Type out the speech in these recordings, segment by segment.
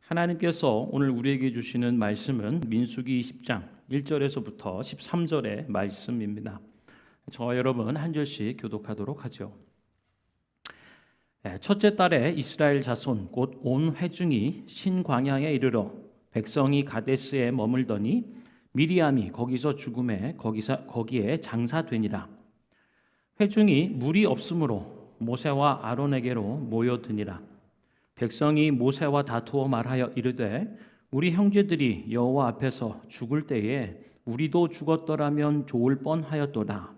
하나님께서 오늘 우리에게 주시는 말씀은 민수기 20장 1절에서부터 13절의 말씀입니다. 저와 여러분 한 절씩 교독하도록 하죠. 첫째 달에 이스라엘 자손 곧 온 회중이 신광야에 이르러 백성이 가데스에 머물더니 미리암이 거기서 죽음에 거기에 장사되니라. 회중이 물이 없으므로 모세와 아론에게로 모여드니라. 백성이 모세와 다투어 말하여 이르되 우리 형제들이 여호와 앞에서 죽을 때에 우리도 죽었더라면 좋을 뻔하였도다.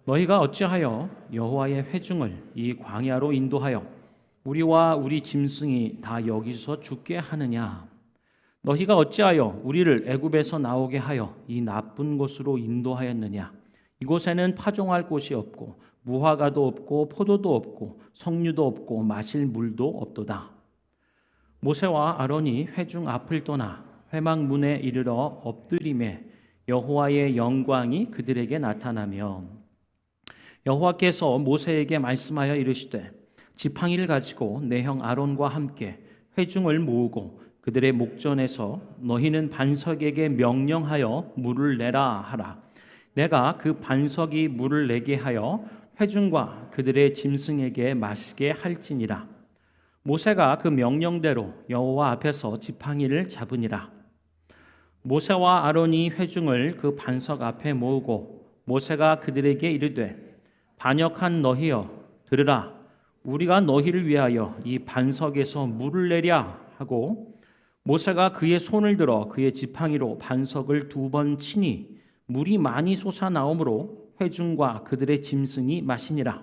너희가 어찌하여 여호와의 회중을 이 광야로 인도하여 우리와 우리 짐승이 다 여기서 죽게 하느냐? 너희가 어찌하여 우리를 애굽에서 나오게 하여 이 나쁜 곳으로 인도하였느냐? 이곳에는 파종할 곳이 없고 무화과도 없고 포도도 없고 석류도 없고 마실 물도 없도다. 모세와 아론이 회중 앞을 떠나 회막문에 이르러 엎드림에 여호와의 영광이 그들에게 나타나며 여호와께서 모세에게 말씀하여 이르시되 지팡이를 가지고 내 형 아론과 함께 회중을 모으고 그들의 목전에서 너희는 반석에게 명령하여 물을 내라 하라. 내가 그 반석이 물을 내게 하여 회중과 그들의 짐승에게 마시게 할지니라. 모세가 그 명령대로 여호와 앞에서 지팡이를 잡으니라. 모세와 아론이 회중을 그 반석 앞에 모으고 모세가 그들에게 이르되 반역한 너희여 들으라. 우리가 너희를 위하여 이 반석에서 물을 내랴 하고 모세가 그의 손을 들어 그의 지팡이로 반석을 2번 치니 물이 많이 솟아나오므로 회중과 그들의 짐승이 마시니라.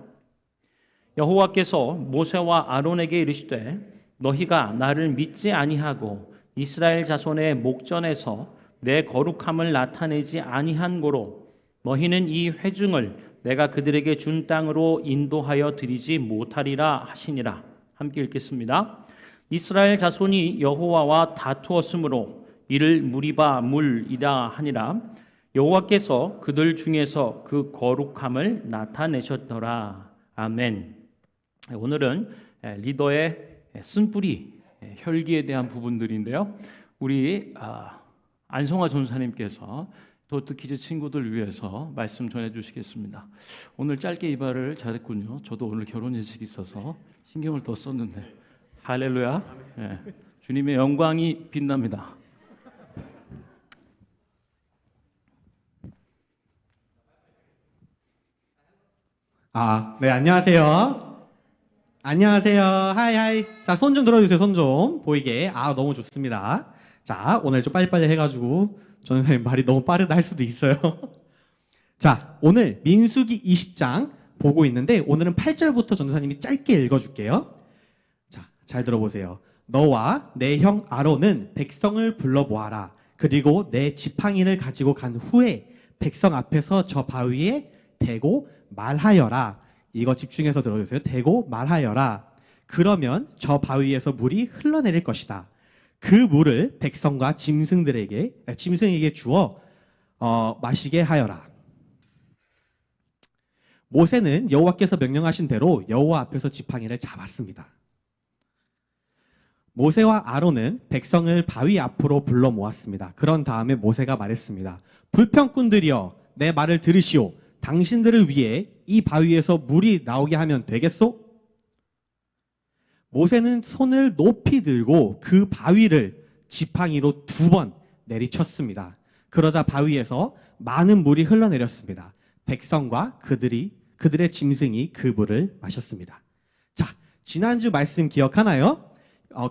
여호와께서 모세와 아론에게 이르시되 너희가 나를 믿지 아니하고 이스라엘 자손의 목전에서 내 거룩함을 나타내지 아니한 고로 너희는 이 회중을 내가 그들에게 준 땅으로 인도하여 드리지 못하리라 하시니라. 함께 읽겠습니다. 이스라엘 자손이 여호와와 다투었으므로 이를 무리바 물이라 하니라. 여호와께서 그들 중에서 그 거룩함을 나타내셨더라. 아멘. 오늘은 리더의 쓴뿌리 혈기에 대한 부분들인데요. 우리 안성화 전사님께서 도트키즈 친구들 위해서 말씀 전해주시겠습니다. 오늘 짧게 이발을 잘했군요. 저도 오늘 결혼 예식이 있어서 신경을 더 썼는데 할렐루야. 주님의 영광이 빛납니다. 네, 안녕하세요. 안녕하세요. 하이. 자, 손 좀 들어주세요. 손 좀 보이게. 너무 좋습니다. 자, 오늘 좀 빨리빨리 해가지고 전사님 말이 너무 빠르다 할 수도 있어요. 자, 오늘 민수기 20장 보고 있는데 오늘은 8절부터 전사님이 짧게 읽어줄게요. 자, 잘 들어보세요. 너와 내 형 아론은 백성을 불러 모아라. 그리고 내 지팡이를 가지고 간 후에 백성 앞에서 저 바위에 대고 말하여라. 이거 집중해서 들어주세요. 대고 말하여라. 그러면 저 바위에서 물이 흘러내릴 것이다. 그 물을 백성과 짐승에게 주어 마시게 하여라. 모세는 여호와께서 명령하신 대로 여호와 앞에서 지팡이를 잡았습니다. 모세와 아론은 백성을 바위 앞으로 불러 모았습니다. 그런 다음에 모세가 말했습니다. 불평꾼들이여 내 말을 들으시오. 당신들을 위해 이 바위에서 물이 나오게 하면 되겠소? 모세는 손을 높이 들고 그 바위를 지팡이로 2번 내리쳤습니다. 그러자 바위에서 많은 물이 흘러내렸습니다. 백성과 그들의 짐승이 그 물을 마셨습니다. 자, 지난주 말씀 기억하나요?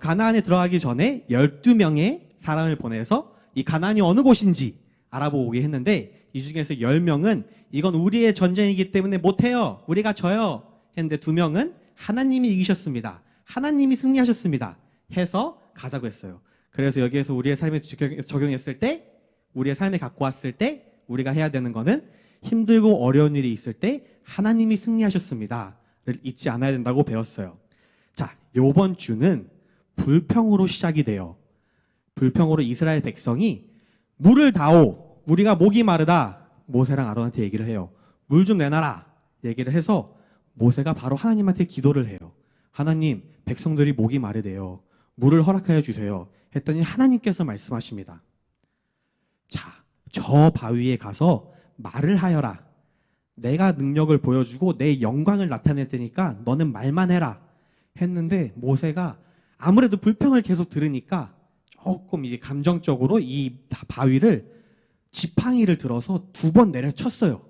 가나안에 들어가기 전에 12명의 사람을 보내서 이 가나안이 어느 곳인지 알아보게 했는데 이 중에서 10명은 이건 우리의 전쟁이기 때문에 못해요. 우리가 져요. 했는데 2명은 하나님이 이기셨습니다. 하나님이 승리하셨습니다. 해서 가자고 했어요. 그래서 여기에서 우리의 삶에 적용했을 때, 우리의 삶에 갖고 왔을 때 우리가 해야 되는 거는 힘들고 어려운 일이 있을 때 하나님이 승리하셨습니다를 잊지 않아야 된다고 배웠어요. 자, 이번 주는 불평으로 시작이 돼요. 불평으로 이스라엘 백성이 물을 다오. 우리가 목이 마르다. 모세랑 아론한테 얘기를 해요. 물 좀 내놔라. 얘기를 해서 모세가 바로 하나님한테 기도를 해요. 하나님, 백성들이 목이 마르대요. 물을 허락하여 주세요. 했더니 하나님께서 말씀하십니다. 자, 저 바위에 가서 말을 하여라. 내가 능력을 보여주고 내 영광을 나타낼 테니까 너는 말만 해라. 했는데 모세가 아무래도 불평을 계속 들으니까 조금 이제 감정적으로 이 바위를 지팡이를 들어서 2번 내려쳤어요.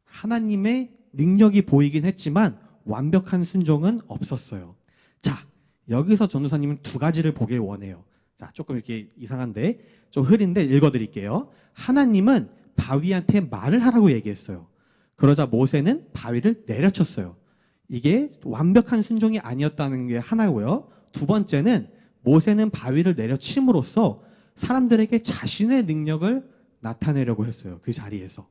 하나님의 능력이 보이긴 했지만 완벽한 순종은 없었어요. 자, 여기서 전도사님은 2가지를 보길 원해요. 자, 조금 이렇게 이상한데 좀 흐린데 읽어드릴게요. 하나님은 바위한테 말을 하라고 얘기했어요. 그러자 모세는 바위를 내려쳤어요. 이게 완벽한 순종이 아니었다는 게 하나고요. 2번째는 모세는 바위를 내려침으로써 사람들에게 자신의 능력을 나타내려고 했어요. 그 자리에서.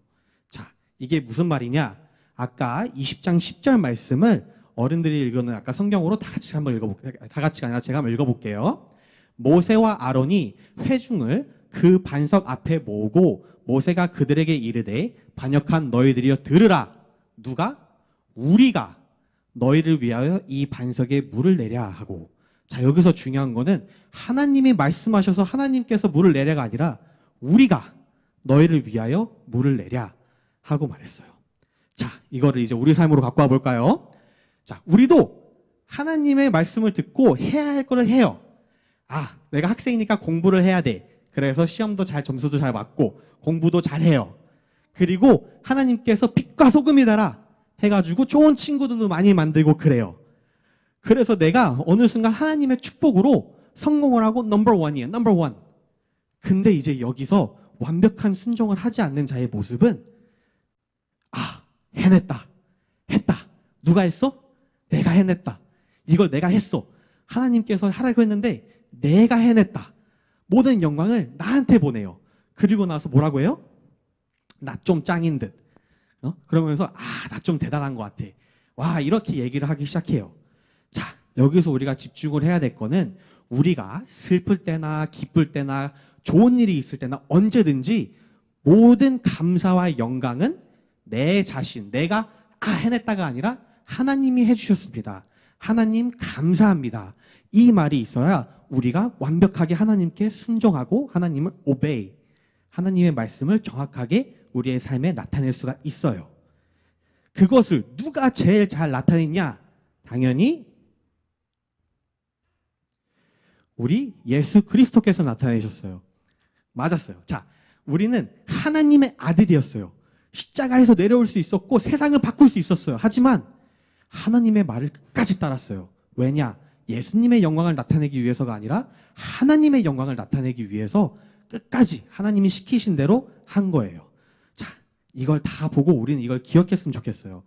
자, 이게 무슨 말이냐? 아까 20장 10절 말씀을 어른들이 읽는 아까 성경으로 다 같이 한번 읽어볼게요. 다 같이가 아니라 제가 한번 읽어볼게요. 모세와 아론이 회중을 그 반석 앞에 모으고 모세가 그들에게 이르되 반역한 너희들이여 들으라. 누가? 우리가 너희를 위하여 이 반석에 물을 내랴 하고. 자, 여기서 중요한 거는 하나님이 말씀하셔서 하나님께서 물을 내랴가 아니라 우리가 너희를 위하여 물을 내랴 하고 말했어요. 자, 이거를 이제 우리 삶으로 갖고 와 볼까요? 자, 우리도 하나님의 말씀을 듣고 해야 할 거를 해요. 아, 내가 학생이니까 공부를 해야 돼. 그래서 시험도 점수도 잘 맞고 공부도 잘 해요. 그리고 하나님께서 빛과 소금이다라 해가지고 좋은 친구들도 많이 만들고 그래요. 그래서 내가 어느 순간 하나님의 축복으로 성공을 하고 넘버 원이에요. 넘버 원. 근데 이제 여기서 완벽한 순종을 하지 않는 자의 모습은 아, 해냈다. 했다. 누가 했어? 내가 해냈다. 이걸 내가 했어. 하나님께서 하라고 했는데 내가 해냈다. 모든 영광을 나한테 보내요. 그리고 나서 뭐라고 해요? 나 좀 짱인 듯. 그러면서 나 좀 대단한 것 같아. 와, 이렇게 얘기를 하기 시작해요. 자, 여기서 우리가 집중을 해야 될 거는 우리가 슬플 때나 기쁠 때나 좋은 일이 있을 때나 언제든지 모든 감사와 영광은 내 자신, 내가 해냈다가 아니라 하나님이 해주셨습니다. 하나님 감사합니다. 이 말이 있어야 우리가 완벽하게 하나님께 순종하고 하나님을 obey, 하나님의 말씀을 정확하게 우리의 삶에 나타낼 수가 있어요. 그것을 누가 제일 잘 나타냈냐? 당연히 우리 예수 그리스도께서 나타내셨어요. 맞았어요. 자, 우리는 하나님의 아들이었어요. 십자가에서 내려올 수 있었고 세상을 바꿀 수 있었어요. 하지만 하나님의 말을 끝까지 따랐어요. 왜냐? 예수님의 영광을 나타내기 위해서가 아니라 하나님의 영광을 나타내기 위해서 끝까지 하나님이 시키신 대로 한 거예요. 자, 이걸 다 보고 우리는 이걸 기억했으면 좋겠어요.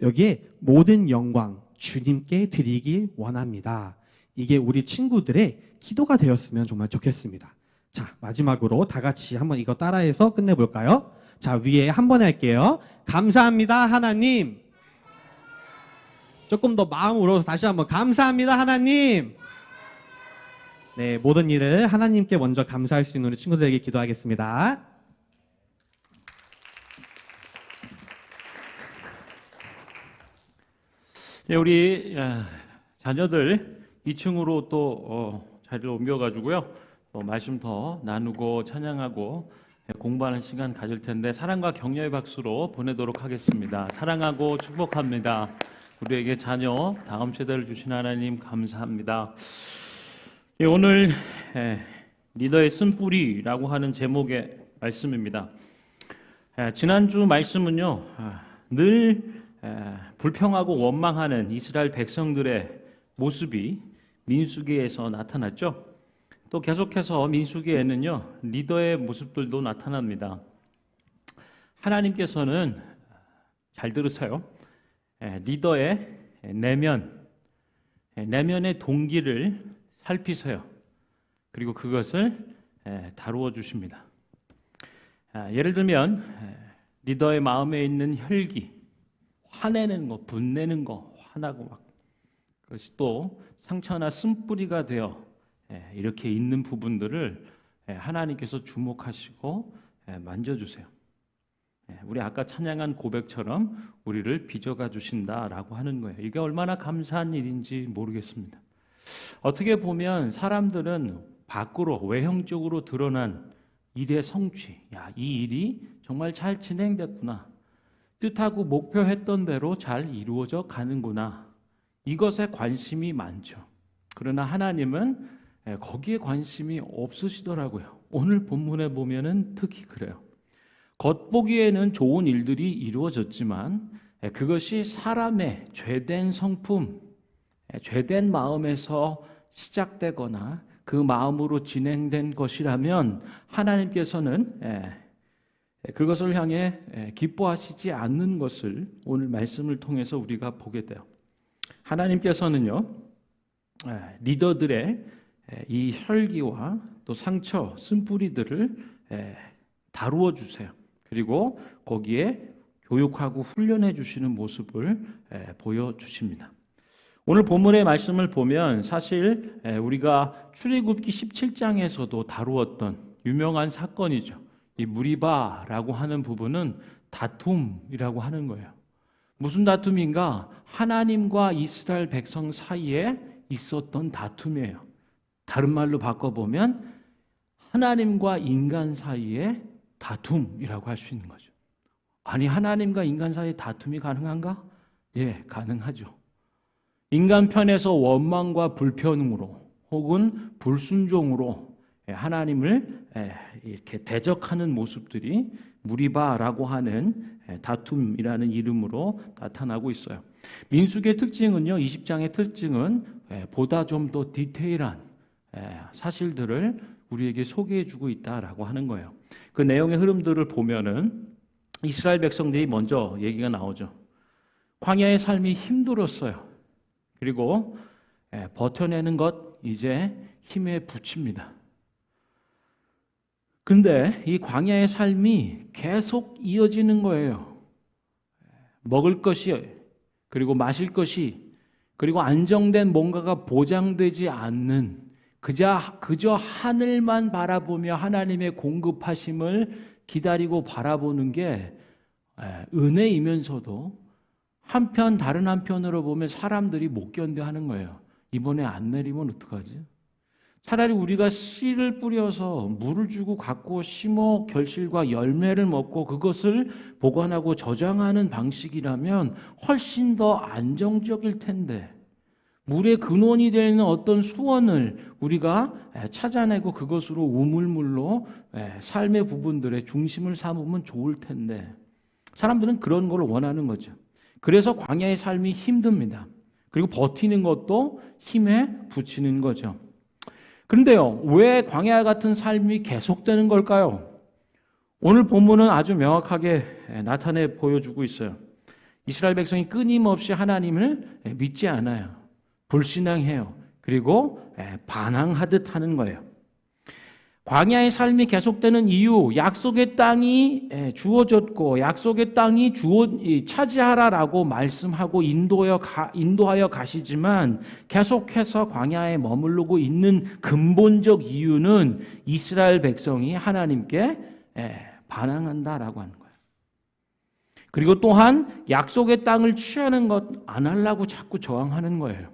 여기에 모든 영광 주님께 드리길 원합니다. 이게 우리 친구들의 기도가 되었으면 정말 좋겠습니다. 자, 마지막으로 다 같이 한번 이거 따라해서 끝내볼까요? 자, 위에 한 번 할게요. 감사합니다, 하나님. 조금 더 마음으로 다시 한번 감사합니다, 하나님. 네, 모든 일을 하나님께 먼저 감사할 수 있는 우리 친구들에게 기도하겠습니다. 네, 우리 자녀들 2층으로 또 자리를 옮겨가지고요. 또 말씀 더 나누고 찬양하고 공부하는 시간 가질 텐데 사랑과 격려의 박수로 보내도록 하겠습니다. 사랑하고 축복합니다. 우리에게 자녀, 다음 세대를 주신 하나님 감사합니다. 예, 오늘 리더의 쓴뿌리라고 하는 제목의 말씀입니다. 지난주 말씀은요, 늘 불평하고 원망하는 이스라엘 백성들의 모습이 민수기에서 나타났죠. 또 계속해서 민수기에는요, 리더의 모습들도 나타납니다. 하나님께서는 잘 들으세요. 리더의 내면의 동기를 살피세요. 그리고 그것을 다루어 주십니다. 예를 들면 리더의 마음에 있는 혈기, 화내는 거, 분내는 거, 화나고 막 그것이 또 상처나 쓴뿌리가 되어 이렇게 있는 부분들을 하나님께서 주목하시고 만져주세요. 우리 아까 찬양한 고백처럼 우리를 빚어가 주신다라고 하는 거예요. 이게 얼마나 감사한 일인지 모르겠습니다. 어떻게 보면 사람들은 밖으로 외형적으로 드러난 일의 성취, 야, 이 일이 정말 잘 진행됐구나. 뜻하고 목표했던 대로 잘 이루어져 가는구나. 이것에 관심이 많죠. 그러나 하나님은 거기에 관심이 없으시더라고요. 오늘 본문에 보면은 특히 그래요. 겉보기에는 좋은 일들이 이루어졌지만 그것이 사람의 죄된 성품, 죄된 마음에서 시작되거나 그 마음으로 진행된 것이라면 하나님께서는 그것을 향해 기뻐하시지 않는 것을 오늘 말씀을 통해서 우리가 보게 돼요. 하나님께서는요, 리더들의 이 혈기와 또 상처, 쓴뿌리들을 다루어 주세요. 그리고 거기에 교육하고 훈련해 주시는 모습을 보여주십니다. 오늘 본문의 말씀을 보면 사실 우리가 출애굽기 17장에서도 다루었던 유명한 사건이죠. 이 무리바라고 하는 부분은 다툼이라고 하는 거예요. 무슨 다툼인가? 하나님과 이스라엘 백성 사이에 있었던 다툼이에요. 다른 말로 바꿔보면 하나님과 인간 사이의 다툼이라고 할 수 있는 거죠. 아니, 하나님과 인간 사이에 다툼이 가능한가? 예, 가능하죠. 인간 편에서 원망과 불평으로 혹은 불순종으로 하나님을 이렇게 대적하는 모습들이 무리바라고 하는 다툼이라는 이름으로 나타나고 있어요. 민수기의 특징은요, 20장의 특징은 보다 좀 더 디테일한 사실들을 우리에게 소개해주고 있다라고 하는 거예요. 그 내용의 흐름들을 보면은 이스라엘 백성들이 먼저 얘기가 나오죠. 광야의 삶이 힘들었어요. 그리고 버텨내는 것 이제 힘에 부칩니다. 근데 이 광야의 삶이 계속 이어지는 거예요. 먹을 것이 그리고 마실 것이 그리고 안정된 뭔가가 보장되지 않는 그저 하늘만 바라보며 하나님의 공급하심을 기다리고 바라보는 게 은혜이면서도 한편 다른 한편으로 보면 사람들이 못 견뎌하는 거예요. 이번에 안 내리면 어떡하지? 차라리 우리가 씨를 뿌려서 물을 주고 갖고 심어 결실과 열매를 먹고 그것을 보관하고 저장하는 방식이라면 훨씬 더 안정적일 텐데 물의 근원이 되는 어떤 수원을 우리가 찾아내고 그것으로 우물물로 삶의 부분들의 중심을 삼으면 좋을 텐데 사람들은 그런 걸 원하는 거죠. 그래서 광야의 삶이 힘듭니다. 그리고 버티는 것도 힘에 부치는 거죠. 그런데요, 왜 광야 같은 삶이 계속되는 걸까요? 오늘 본문은 아주 명확하게 나타내 보여주고 있어요. 이스라엘 백성이 끊임없이 하나님을 믿지 않아요. 불신앙해요. 그리고 반항하듯 하는 거예요. 광야의 삶이 계속되는 이유, 약속의 땅이 주어졌고 약속의 땅이 차지하라라고 말씀하고 인도하여 가시지만 계속해서 광야에 머무르고 있는 근본적 이유는 이스라엘 백성이 하나님께 반항한다라고 하는 거예요. 그리고 또한 약속의 땅을 취하는 것 안 하려고 자꾸 저항하는 거예요.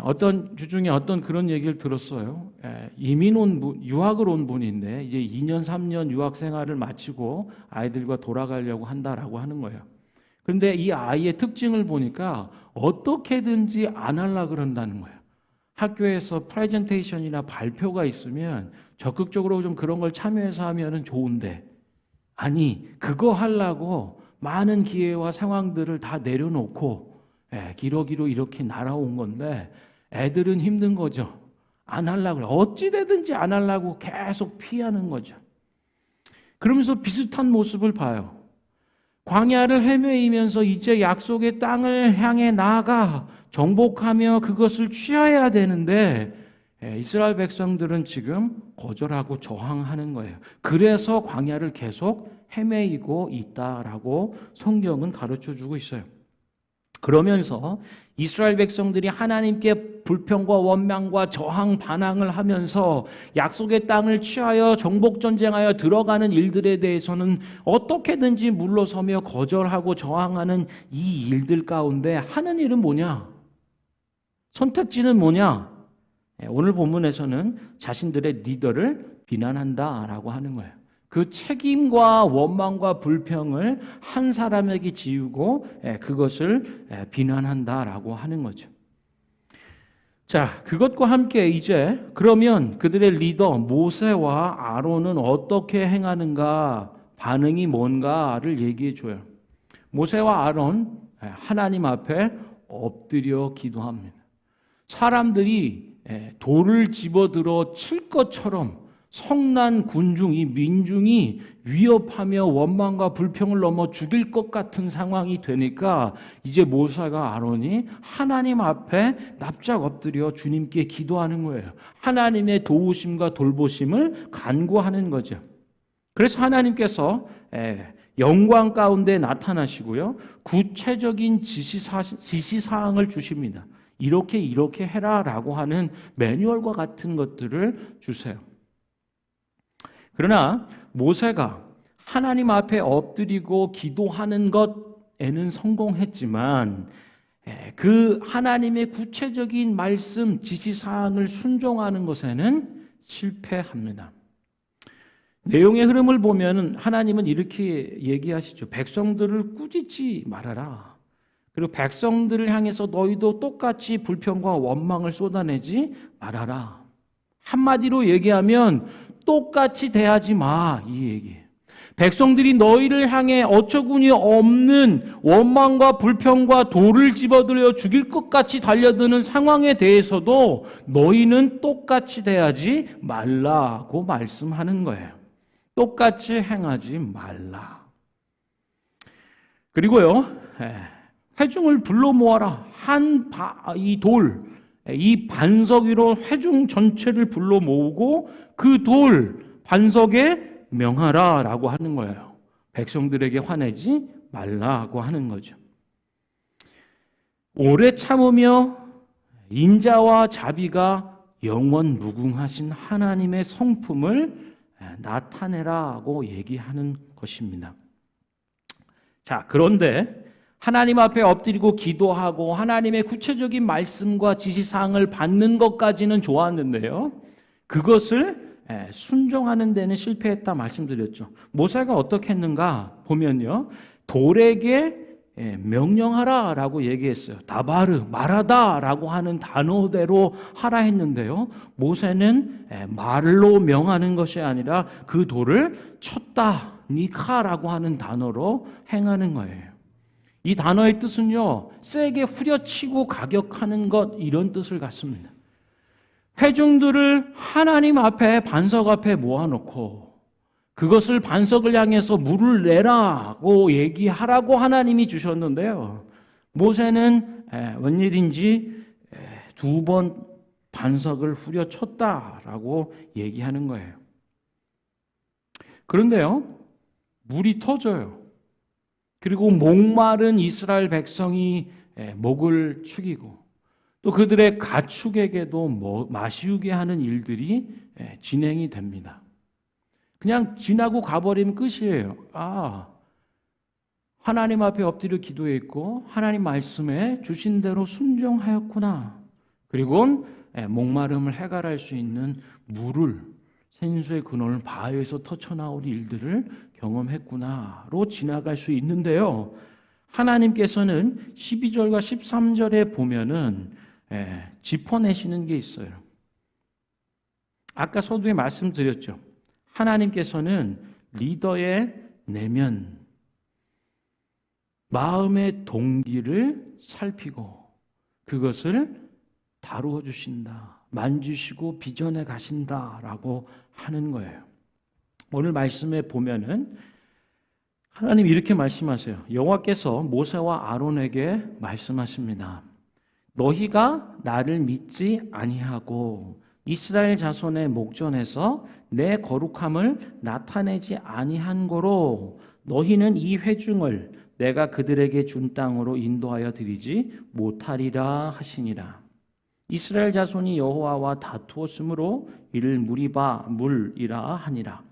어떤 주중에 어떤 그런 얘기를 들었어요. 유학을 온 분인데 이제 2년 3년 유학 생활을 마치고 아이들과 돌아가려고 한다라고 하는 거예요. 그런데 이 아이의 특징을 보니까 어떻게든지 안 하려고 그런다는 거예요. 학교에서 프레젠테이션이나 발표가 있으면 적극적으로 좀 그런 걸 참여해서 하면은 좋은데 아니 그거 하려고 많은 기회와 상황들을 다 내려놓고 기러기로 이렇게 날아온 건데 애들은 힘든 거죠. 안 하려고 그래. 어찌되든지 안 하려고 계속 피하는 거죠. 그러면서 비슷한 모습을 봐요. 광야를 헤매이면서 이제 약속의 땅을 향해 나아가 정복하며 그것을 취하해야 되는데 이스라엘 백성들은 지금 거절하고 저항하는 거예요. 그래서 광야를 계속 헤매이고 있다라고 성경은 가르쳐주고 있어요. 그러면서 이스라엘 백성들이 하나님께 불평과 원망과 저항, 반항을 하면서 약속의 땅을 취하여 정복전쟁하여 들어가는 일들에 대해서는 어떻게든지 물러서며 거절하고 저항하는 이 일들 가운데 하는 일은 뭐냐? 선택지는 뭐냐? 오늘 본문에서는 자신들의 리더를 비난한다라고 하는 거예요. 그 책임과 원망과 불평을 한 사람에게 지우고 그것을 비난한다라고 하는 거죠. 자, 그것과 함께 이제 그러면 그들의 리더 모세와 아론은 어떻게 행하는가, 반응이 뭔가를 얘기해 줘요. 모세와 아론 하나님 앞에 엎드려 기도합니다. 사람들이 돌을 집어들어 칠 것처럼 성난 군중, 이 민중이 위협하며 원망과 불평을 넘어 죽일 것 같은 상황이 되니까 이제 모세가 아론이 하나님 앞에 납작 엎드려 주님께 기도하는 거예요. 하나님의 도우심과 돌보심을 간구하는 거죠. 그래서 하나님께서 영광 가운데 나타나시고요, 구체적인 지시사항을 주십니다. 이렇게 해라라고 하는 매뉴얼과 같은 것들을 주세요. 그러나 모세가 하나님 앞에 엎드리고 기도하는 것에는 성공했지만 그 하나님의 구체적인 말씀, 지시사항을 순종하는 것에는 실패합니다. 내용의 흐름을 보면 하나님은 이렇게 얘기하시죠. 백성들을 꾸짖지 말아라. 그리고 백성들을 향해서 너희도 똑같이 불평과 원망을 쏟아내지 말아라. 한마디로 얘기하면 똑같이 대하지 마, 이 얘기예요. 백성들이 너희를 향해 어처구니 없는 원망과 불평과 돌을 집어들여 죽일 것 같이 달려드는 상황에 대해서도 너희는 똑같이 대하지 말라고 말씀하는 거예요. 똑같이 행하지 말라. 그리고요, 회중을 불러 모아라. 이 반석 위로 회중 전체를 불러 모으고 그 돌 반석에 명하라라고 하는 거예요. 백성들에게 화내지 말라고 하는 거죠. 오래 참으며 인자와 자비가 영원 무궁하신 하나님의 성품을 나타내라고 얘기하는 것입니다. 자, 그런데 하나님 앞에 엎드리고 기도하고 하나님의 구체적인 말씀과 지시사항을 받는 것까지는 좋았는데요, 그것을 순종하는 데는 실패했다 말씀드렸죠. 모세가 어떻게 했는가 보면요, 돌에게 명령하라라고 얘기했어요. 다바르, 말하다라고 하는 단어대로 하라 했는데요, 모세는 말로 명하는 것이 아니라 그 돌을 쳤다, 니카라고 하는 단어로 행하는 거예요. 이 단어의 뜻은요, 세게 후려치고 가격하는 것, 이런 뜻을 갖습니다. 회중들을 하나님 앞에, 반석 앞에 모아놓고 그것을 반석을 향해서 물을 내라고 얘기하라고 하나님이 주셨는데요, 모세는 웬일인지 2번 반석을 후려쳤다라고 얘기하는 거예요. 그런데요, 물이 터져요. 그리고 목마른 이스라엘 백성이 목을 축이고 또 그들의 가축에게도 마시우게 하는 일들이 진행이 됩니다. 그냥 지나고 가버리면 끝이에요. 하나님 앞에 엎드려 기도했고 하나님 말씀에 주신 대로 순종하였구나. 그리고 목마름을 해결할 수 있는 물을, 생수의 근원을 바위에서 터쳐나올 일들을 경험했구나로 지나갈 수 있는데요, 하나님께서는 12절과 13절에 보면은 짚어내시는 게 있어요. 아까 서두에 말씀드렸죠. 하나님께서는 리더의 내면, 마음의 동기를 살피고 그것을 다루어 주신다, 만지시고 비전해 가신다라고 하는 거예요. 오늘 말씀에 보면은 하나님 이렇게 말씀하세요. 여호와께서 모세와 아론에게 말씀하십니다. 너희가 나를 믿지 아니하고 이스라엘 자손의 목전에서 내 거룩함을 나타내지 아니한 거로 너희는 이 회중을 내가 그들에게 준 땅으로 인도하여 드리지 못하리라 하시니라. 이스라엘 자손이 여호와와 다투었으므로 이를 무리바 물이라 하니라.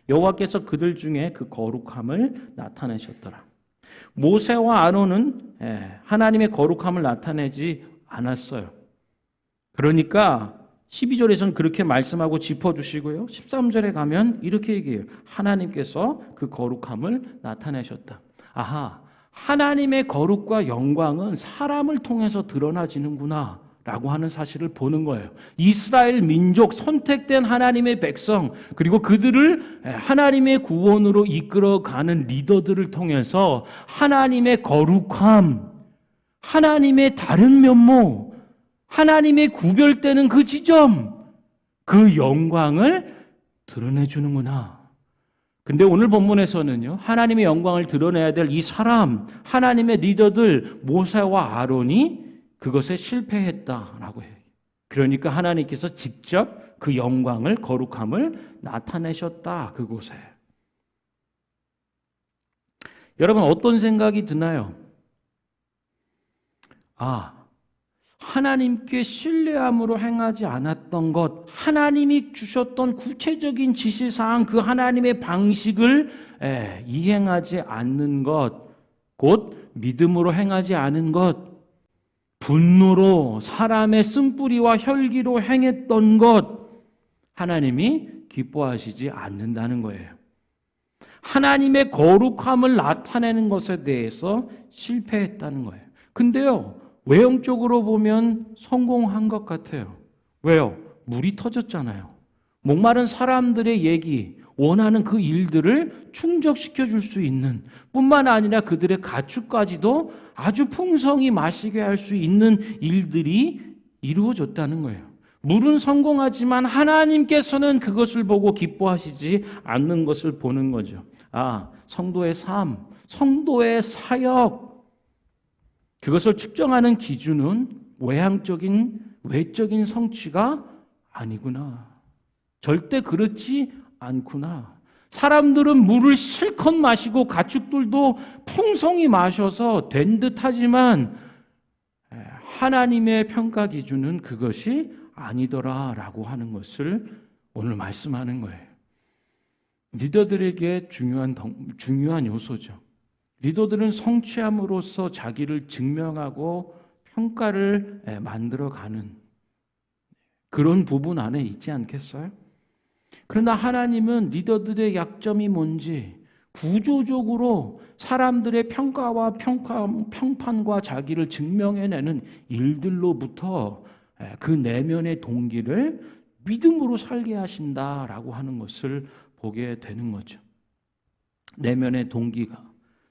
여호와께서 그들 중에 그 거룩함을 나타내셨더라. 모세와 아론은 하나님의 거룩함을 나타내지 않았어요. 그러니까 12절에서는 그렇게 말씀하고 짚어주시고요. 13절에 가면 이렇게 얘기해요. 하나님께서 그 거룩함을 나타내셨다. 아하, 하나님의 거룩과 영광은 사람을 통해서 드러나지는구나 라고 하는 사실을 보는 거예요. 이스라엘 민족, 선택된 하나님의 백성, 그리고 그들을 하나님의 구원으로 이끌어가는 리더들을 통해서 하나님의 거룩함, 하나님의 다른 면모, 하나님의 구별되는 그 지점, 그 영광을 드러내주는구나. 근데 오늘 본문에서는요, 하나님의 영광을 드러내야 될 이 사람, 하나님의 리더들 모세와 아론이 그것에 실패했다라고 해요. 그러니까 하나님께서 직접 그 영광을, 거룩함을 나타내셨다, 그곳에. 여러분, 어떤 생각이 드나요? 하나님께 신뢰함으로 행하지 않았던 것, 하나님이 주셨던 구체적인 지시사항, 그 하나님의 방식을 이행하지 않는 것, 곧 믿음으로 행하지 않은 것, 분노로 사람의 쓴뿌리와 혈기로 행했던 것, 하나님이 기뻐하시지 않는다는 거예요. 하나님의 거룩함을 나타내는 것에 대해서 실패했다는 거예요. 근데요, 외형적으로 보면 성공한 것 같아요. 왜요? 물이 터졌잖아요. 목마른 사람들의 얘기, 원하는 그 일들을 충족시켜 줄 수 있는, 뿐만 아니라 그들의 가축까지도 아주 풍성히 마시게 할 수 있는 일들이 이루어졌다는 거예요. 물은 성공하지만 하나님께서는 그것을 보고 기뻐하시지 않는 것을 보는 거죠. 성도의 삶, 성도의 사역, 그것을 측정하는 기준은 외적인 성취가 아니구나. 절대 그렇지 않구나. 사람들은 물을 실컷 마시고 가축들도 풍성히 마셔서 된 듯하지만 하나님의 평가 기준은 그것이 아니더라라고 하는 것을 오늘 말씀하는 거예요. 리더들에게 중요한 요소죠. 리더들은 성취함으로써 자기를 증명하고 평가를 만들어가는 그런 부분 안에 있지 않겠어요? 그러나 하나님은 리더들의 약점이 뭔지 구조적으로 사람들의 평가와 평판과 자기를 증명해내는 일들로부터 그 내면의 동기를 믿음으로 살게 하신다라고 하는 것을 보게 되는 거죠. 내면의 동기가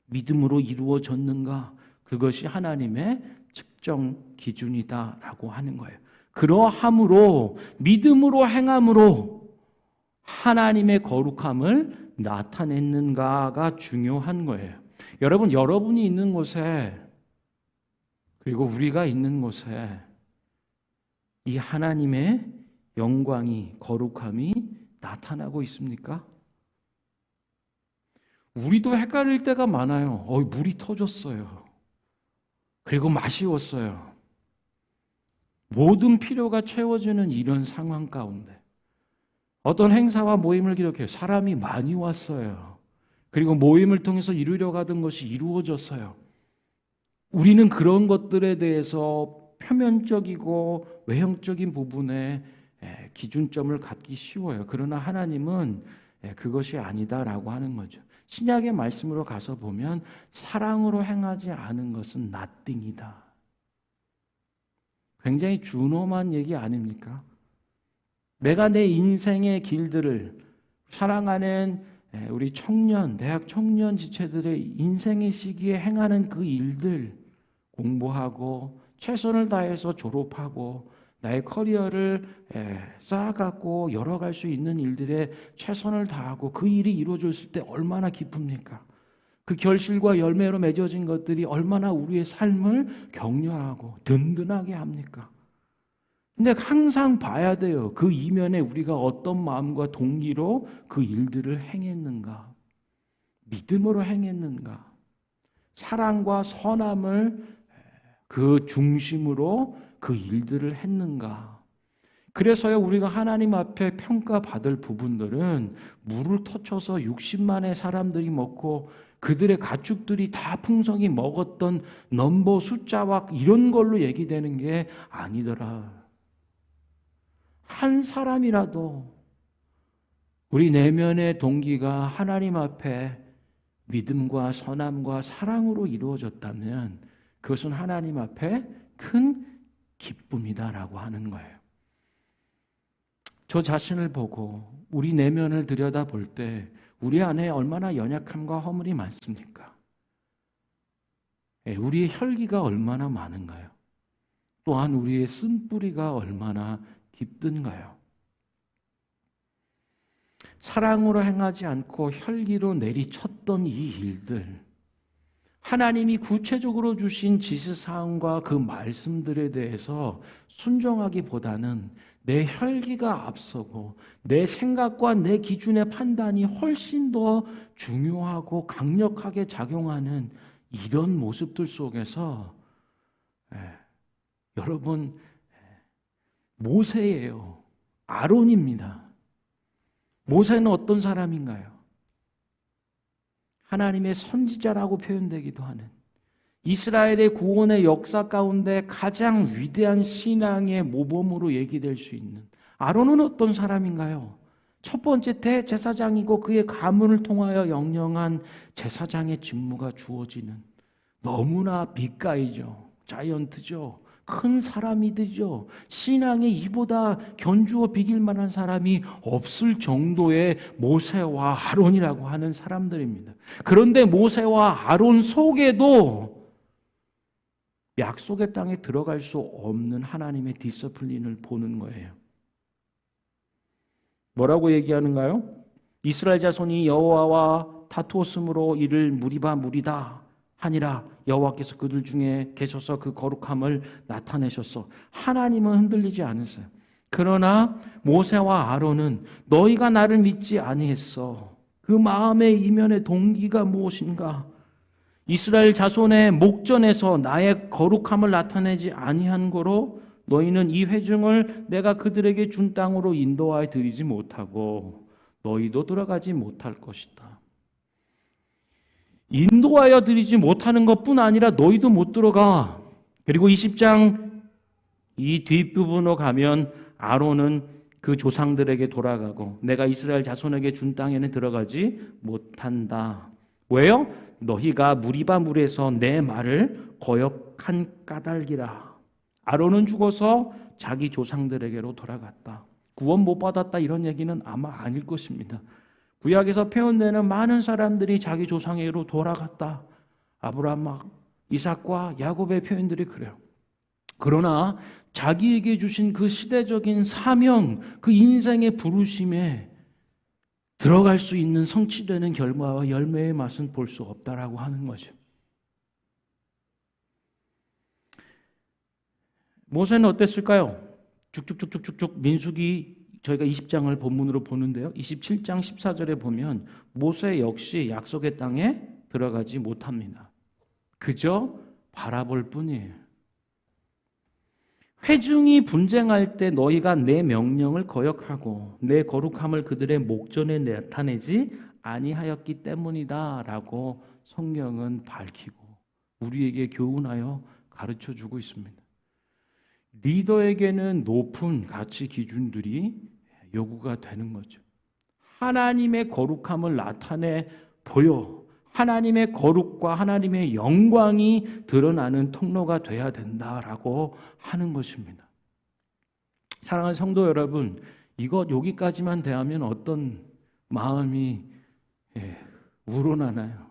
믿음으로 이루어졌는가? 그것이 하나님의 측정 기준이다라고 하는 거예요. 그러함으로 믿음으로 행함으로 하나님의 거룩함을 나타냈는가가 중요한 거예요. 여러분, 여러분이 있는 곳에 그리고 우리가 있는 곳에 이 하나님의 영광이, 거룩함이 나타나고 있습니까? 우리도 헷갈릴 때가 많아요. 물이 터졌어요. 그리고 마시웠어요. 모든 필요가 채워지는 이런 상황 가운데 어떤 행사와 모임을 기록해요. 사람이 많이 왔어요. 그리고 모임을 통해서 이루려고 하던 것이 이루어졌어요. 우리는 그런 것들에 대해서 표면적이고 외형적인 부분에 기준점을 갖기 쉬워요. 그러나 하나님은 그것이 아니다라고 하는 거죠. 신약의 말씀으로 가서 보면 사랑으로 행하지 않은 것은 nothing이다. 굉장히 준엄한 얘기 아닙니까? 내가 내 인생의 길들을 사랑하는 우리 청년, 대학 청년 지체들의 인생의 시기에 행하는 그 일들, 공부하고 최선을 다해서 졸업하고 나의 커리어를 쌓아가고 열어갈 수 있는 일들에 최선을 다하고 그 일이 이루어졌을 때 얼마나 기쁩니까? 그 결실과 열매로 맺어진 것들이 얼마나 우리의 삶을 격려하고 든든하게 합니까? 근데 항상 봐야 돼요. 그 이면에 우리가 어떤 마음과 동기로 그 일들을 행했는가? 믿음으로 행했는가? 사랑과 선함을 그 중심으로 그 일들을 했는가? 그래서요, 우리가 하나님 앞에 평가받을 부분들은 물을 터쳐서 60만의 사람들이 먹고 그들의 가축들이 다 풍성히 먹었던 넘버 숫자와 이런 걸로 얘기되는 게 아니더라. 한 사람이라도 우리 내면의 동기가 하나님 앞에 믿음과 선함과 사랑으로 이루어졌다면 그것은 하나님 앞에 큰 기쁨이다라고 하는 거예요. 저 자신을 보고 우리 내면을 들여다볼 때 우리 안에 얼마나 연약함과 허물이 많습니까? 우리의 혈기가 얼마나 많은가요? 또한 우리의 쓴뿌리가 얼마나 깊든가요? 사랑으로 행하지 않고 혈기로 내리쳤던 이 일들, 하나님이 구체적으로 주신 지시사항과 그 말씀들에 대해서 순종하기보다는 내 혈기가 앞서고 내 생각과 내 기준의 판단이 훨씬 더 중요하고 강력하게 작용하는 이런 모습들 속에서 여러분, 모세예요. 아론입니다. 모세는 어떤 사람인가요? 하나님의 선지자라고 표현되기도 하는 이스라엘의 구원의 역사 가운데 가장 위대한 신앙의 모범으로 얘기될 수 있는 아론은 어떤 사람인가요? 첫 번째 대제사장이고 그의 가문을 통하여 영영한 제사장의 직무가 주어지는 너무나 빅가이죠. 자이언트죠. 큰 사람이 되죠. 신앙에 이보다 견주어 비길 만한 사람이 없을 정도의 모세와 아론이라고 하는 사람들입니다. 그런데 모세와 아론 속에도 약속의 땅에 들어갈 수 없는 하나님의 디서플린을 보는 거예요. 뭐라고 얘기하는가요? 이스라엘 자손이 여호와와 다투었으므로 이를 무리바 무리다 하니라. 여호와께서 그들 중에 계셔서 그 거룩함을 나타내셨어. 하나님은 흔들리지 않으세요. 그러나 모세와 아론은 너희가 나를 믿지 아니했어. 그 마음의 이면의 동기가 무엇인가? 이스라엘 자손의 목전에서 나의 거룩함을 나타내지 아니한 거로 너희는 이 회중을 내가 그들에게 준 땅으로 인도하여 드리지 못하고 너희도 들어가지 못할 것이다. 인도하여 드리지 못하는 것뿐 아니라 너희도 못 들어가. 그리고 20장 이 뒷부분으로 가면 아론은 그 조상들에게 돌아가고 내가 이스라엘 자손에게 준 땅에는 들어가지 못한다. 왜요? 너희가 무리바 물에서 내 말을 거역한 까닭이라. 아론은 죽어서 자기 조상들에게로 돌아갔다. 구원 못 받았다 이런 얘기는 아마 아닐 것입니다. 구약에서 표현되는 많은 사람들이 자기 조상에게로 돌아갔다. 아브라함, 이삭과 야곱의 표현들이 그래요. 그러나 자기에게 주신 그 시대적인 사명, 그 인생의 부르심에 들어갈 수 있는 성취되는 결과와 열매의 맛은 볼 수 없다라고 하는 거죠. 모세는 어땠을까요? 쭉쭉쭉쭉쭉 민수기 저희가 20장을 본문으로 보는데요. 27장 14절에 보면 모세 역시 약속의 땅에 들어가지 못합니다. 그저 바라볼 뿐이에요. 회중이 분쟁할 때 너희가 내 명령을 거역하고 내 거룩함을 그들의 목전에 나타내지 아니하였기 때문이다라고 성경은 밝히고 우리에게 교훈하여 가르쳐주고 있습니다. 리더에게는 높은 가치 기준들이 요구가 되는 거죠. 하나님의 거룩함을 나타내 보여 하나님의 거룩과 하나님의 영광이 드러나는 통로가 돼야 된다라고 하는 것입니다. 사랑하는 성도 여러분, 이것 여기까지만 대하면 어떤 마음이 우러나나요?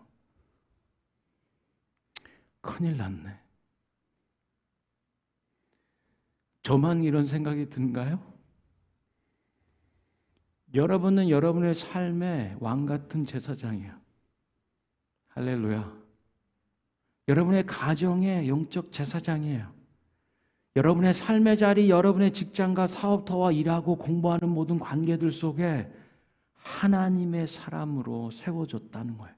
큰일 났네. 저만 이런 생각이 든가요? 여러분은 여러분의 삶의 왕 같은 제사장이에요. 할렐루야. 여러분의 가정의 영적 제사장이에요. 여러분의 삶의 자리, 여러분의 직장과 사업터와 일하고 공부하는 모든 관계들 속에 하나님의 사람으로 세워졌다는 거예요.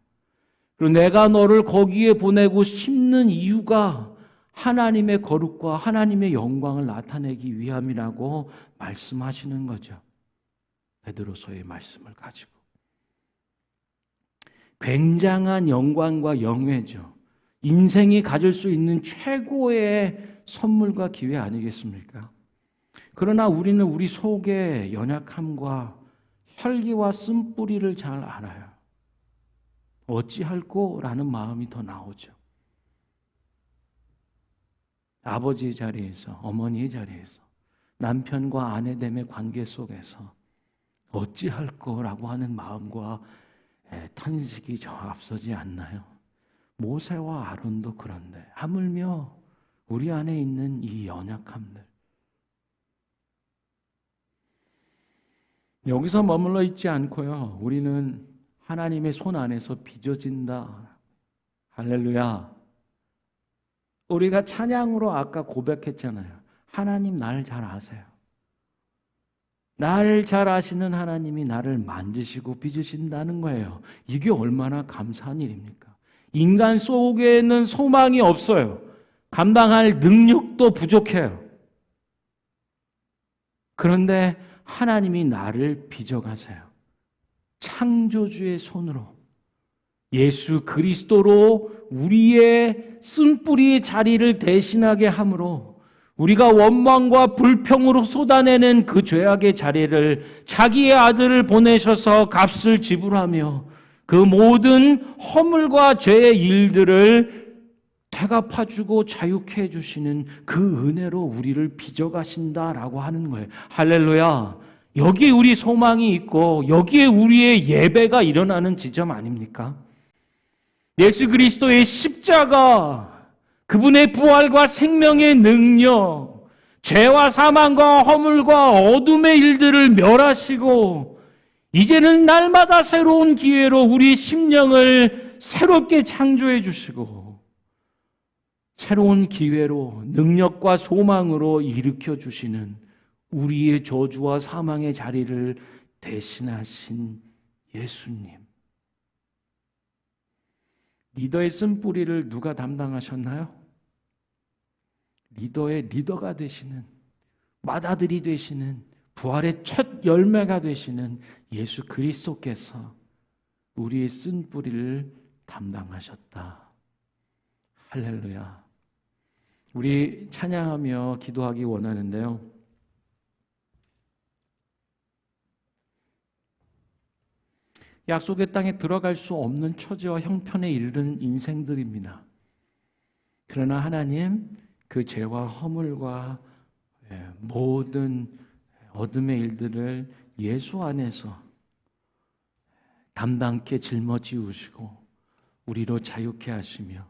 그리고 내가 너를 거기에 보내고 심는 이유가 하나님의 거룩과 하나님의 영광을 나타내기 위함이라고 말씀하시는 거죠. 베드로서의 말씀을 가지고. 굉장한 영광과 영예죠. 인생이 가질 수 있는 최고의 선물과 기회 아니겠습니까? 그러나 우리는 우리 속의 연약함과 혈기와 쓴뿌리를 잘 알아요. 어찌할꼬? 라는 마음이 더 나오죠. 아버지의 자리에서, 어머니의 자리에서, 남편과 아내됨의 관계 속에서 어찌할꼬? 라고 하는 마음과 탄식이 저 앞서지 않나요? 모세와 아론도 그런데 하물며 우리 안에 있는 이 연약함들, 여기서 머물러 있지 않고요, 우리는 하나님의 손 안에서 빚어진다. 할렐루야. 우리가 찬양으로 아까 고백했잖아요. 하나님 날 잘 아세요. 날 잘 아시는 하나님이 나를 만지시고 빚으신다는 거예요. 이게 얼마나 감사한 일입니까? 인간 속에는 소망이 없어요. 감당할 능력도 부족해요. 그런데 하나님이 나를 빚어가세요. 창조주의 손으로 예수 그리스도로 우리의 쓴뿌리의 자리를 대신하게 함으로 우리가 원망과 불평으로 쏟아내는 그 죄악의 자리를 자기의 아들을 보내셔서 값을 지불하며 그 모든 허물과 죄의 일들을 대갚아주고 자유케 해주시는 그 은혜로 우리를 빚어가신다라고 하는 거예요. 할렐루야. 여기에 우리 소망이 있고 여기에 우리의 예배가 일어나는 지점 아닙니까? 예수 그리스도의 십자가, 그분의 부활과 생명의 능력, 죄와 사망과 허물과 어둠의 일들을 멸하시고 이제는 날마다 새로운 기회로 우리 심령을 새롭게 창조해 주시고 새로운 기회로 능력과 소망으로 일으켜 주시는 우리의 저주와 사망의 자리를 대신하신 예수님. 리더의 쓴뿌리를 누가 담당하셨나요? 리더의 리더가 되시는, 맏아들이 되시는, 부활의 첫 열매가 되시는 예수 그리스도께서 우리의 쓴뿌리를 담당하셨다. 할렐루야. 우리 찬양하며 기도하기 원하는데요. 약속의 땅에 들어갈 수 없는 처지와 형편에 이르는 인생들입니다. 그러나 하나님, 그 죄와 허물과 모든 어둠의 일들을 예수 안에서 담당케 짊어지우시고 우리로 자유케 하시며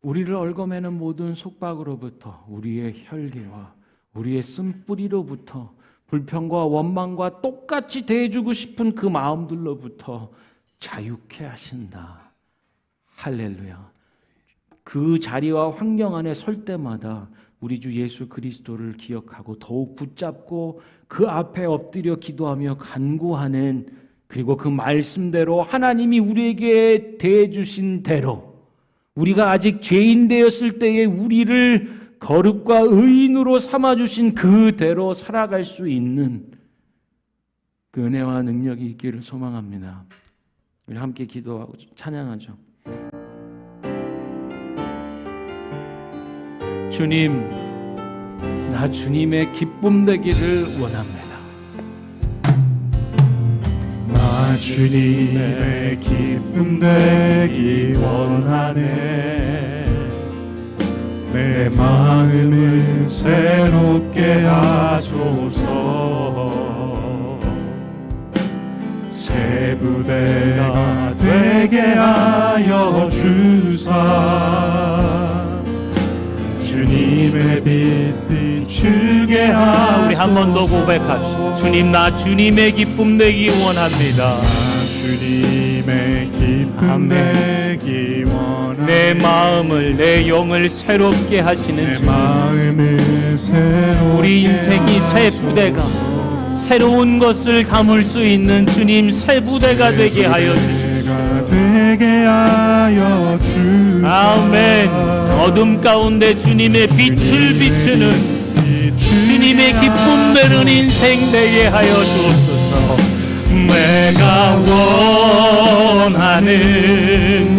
우리를 얽어매는 모든 속박으로부터, 우리의 혈기와 우리의 쓴뿌리로부터, 불평과 원망과 똑같이 대해주고 싶은 그 마음들로부터 자유케 하신다. 할렐루야. 그 자리와 환경 안에 설 때마다 우리 주 예수 그리스도를 기억하고 더욱 붙잡고 그 앞에 엎드려 기도하며 간구하는, 그리고 그 말씀대로 하나님이 우리에게 대해주신 대로 우리가 아직 죄인 되었을 때에 우리를 거룩과 의인으로 삼아주신 그대로 살아갈 수 있는 그 은혜와 능력이 있기를 소망합니다. 우리 함께 기도하고 찬양하죠. 주님, 나 주님의 기쁨 되기를 원합니다. 나 주님의 기쁨 되기 원하네. 내 마음을 새롭게 하소서. 새 부대가 되게 하여 주사. 주님의 빛 비추게 하소서. 우리 한 번 더 고백합시다. 주님, 나 주님의 기쁨 되기 원합니다. 주님의 기쁨 아멘. 되기 원하네. 내 마음을, 내 영을 새롭게 하시는 내 주님, 마음을 새롭게 우리 인생이 새 부대가, 새로운 것을 담을 수 있는 주님 새 부대가 되게 하여 주시옵소서. 되게 하여 주소서. 아멘. 어둠 가운데 주님의 빛을 비추는 주님의 기쁨 되는 인생 되게 하여 주옵소서. 내가 원하는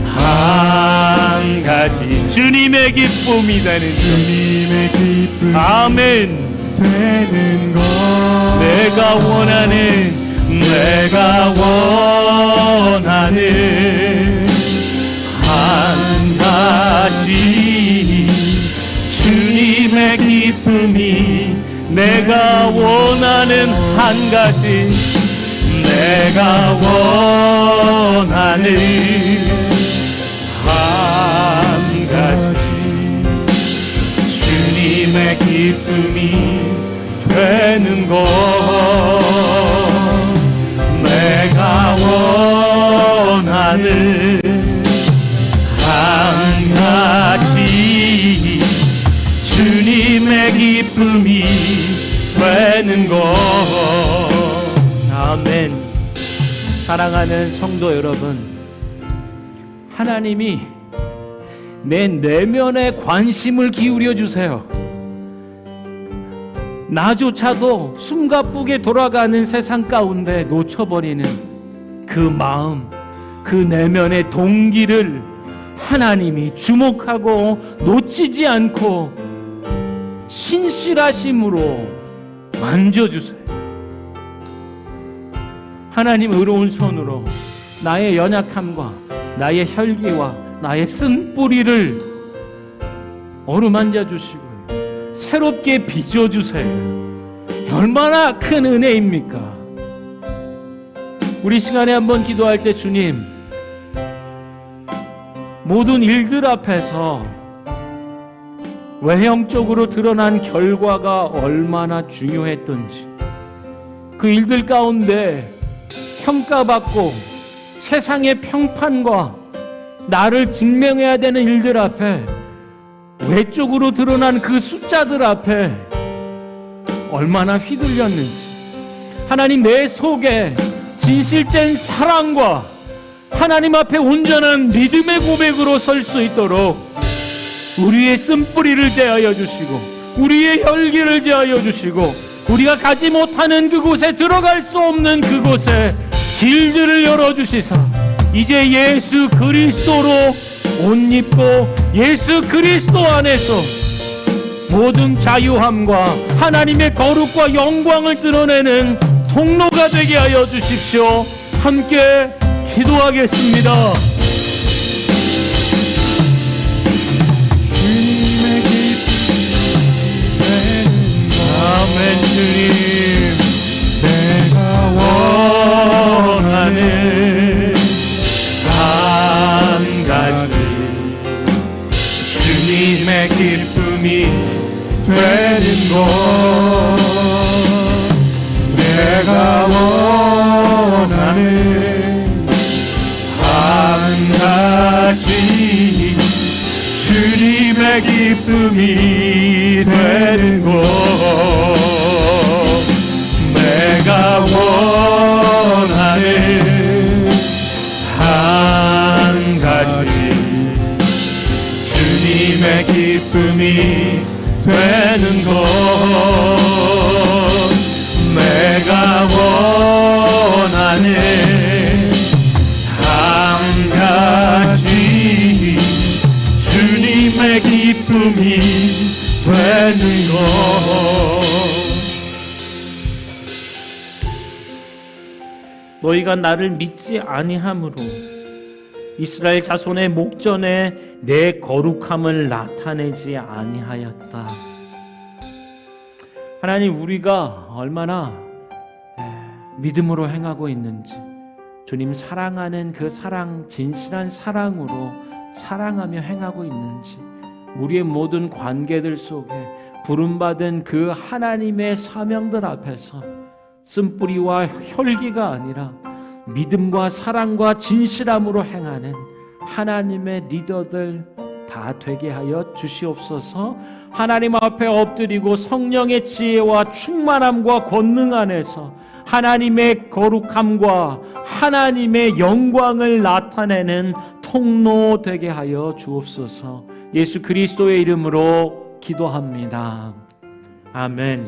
한 가지 주님의 기쁨이 되는 주님의 기쁨. 아멘. 되는 것 내가 원하는 한 가지 주님의 기쁨이 내가 원하는 한 가지 내가 원하는 한 가지 주님의 기쁨이 되는 것 내가 원하는 한 가지 주님의 기쁨이 되는 것 아멘. 사랑하는 성도 여러분, 하나님이 내 내면에 관심을 기울여 주세요. 나조차도 숨가쁘게 돌아가는 세상 가운데 놓쳐버리는 그 마음, 그 내면의 동기를 하나님이 주목하고 놓치지 않고 신실하심으로 만져주세요. 하나님 의로운 손으로 나의 연약함과 나의 혈기와 나의 쓴뿌리를 어루만져 주시고 새롭게 빚어주세요. 얼마나 큰 은혜입니까? 우리 시간에 한번 기도할 때 주님, 모든 일들 앞에서 외형적으로 드러난 결과가 얼마나 중요했던지, 그 일들 가운데 평가받고 세상의 평판과 나를 증명해야 되는 일들 앞에 외적으로 드러난 그 숫자들 앞에 얼마나 휘둘렸는지, 하나님 내 속에 진실된 사랑과 하나님 앞에 온전한 믿음의 고백으로 설 수 있도록 우리의 쓴뿌리를 제하여 주시고 우리의 혈기를 제하여 주시고 우리가 가지 못하는 그곳에 들어갈 수 없는 그곳에 길들을 열어주시사 이제 예수 그리스도로 옷 입고 예수 그리스도 안에서 모든 자유함과 하나님의 거룩과 영광을 드러내는 통로가 되게 하여 주십시오. 함께 기도하겠습니다. 주님의 기쁨이 되는 것 아멘. 주님, 내가 원하는 한 가지 주님의 기쁨이 되는 것 내가 원하는 한 가지 주님의 기쁨이 되는 것 내가 원하는 한 가지 주님의 기쁨이 되는 것 내가 원하는 한 가지 주님의 기쁨이 되는 것 너희가 나를 믿지 아니함으로 이스라엘 자손의 목전에 내 거룩함을 나타내지 아니하였다. 하나님, 우리가 얼마나 믿음으로 행하고 있는지, 주님 사랑하는 그 사랑, 진실한 사랑으로 사랑하며 행하고 있는지, 우리의 모든 관계들 속에 부름받은 그 하나님의 사명들 앞에서 쓴뿌리와 혈기가 아니라 믿음과 사랑과 진실함으로 행하는 하나님의 리더들 다 되게 하여 주시옵소서. 하나님 앞에 엎드리고 성령의 지혜와 충만함과 권능 안에서 하나님의 거룩함과 하나님의 영광을 나타내는 통로 되게 하여 주옵소서. 예수 그리스도의 이름으로 기도합니다. 아멘.